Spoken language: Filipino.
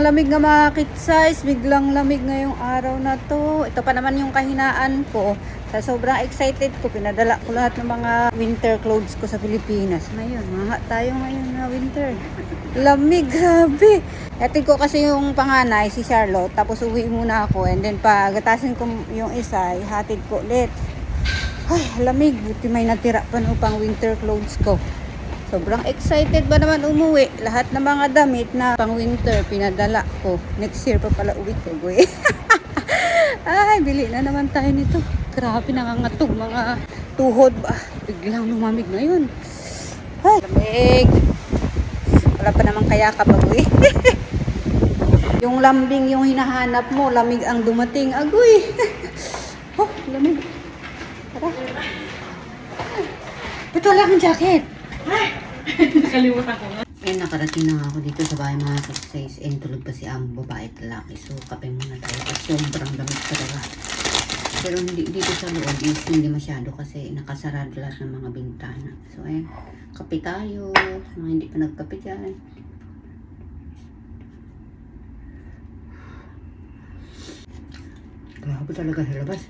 Sobrang lamig nga mga kit-size. Biglang lamig ngayong araw na to. Ito pa naman yung kahinaan ko. Sa sobrang excited ko, pinadala ko lahat ng mga winter clothes ko sa Pilipinas. Ngayon, mga tayo ngayon na winter. Lamig, grabe. Hatid ko kasi yung panganay, si Charlotte. Tapos uwi muna ako. And then pagatasin ko yung isa, hatid ko ulit. Ay, lamig. Buti may natira pa no pang winter clothes ko. Sobrang excited ba naman umuwi. Lahat ng mga damit na pang winter pinadala ko. Next year pa pala uwi ko, guy. Ay, bili na naman tayo nito. Grabe, nangangatog mga tuhod ba. Biglang lumamig ngayon. Ay, lamig. Wala pa naman kaya kapag uwi. Yung lambing yung hinahanap mo, lamig ang dumating. Agoy. Oh, lamig. Tara. Ba't wala kang jacket? Nakalimutan ko nga. Ayan, nakarating na ako dito sa bahay mga kit-size. And tulog pa si amo, babae at lalaki. So, kape muna tayo. Kasi sobrang lamig talaga. Pero dito sa loob is hindi masyado kasi nakasarado lahat ng mga bintana. So, ayan, kape tayo. Mga hindi pa nagkape dyan. Grabe talaga sa labas.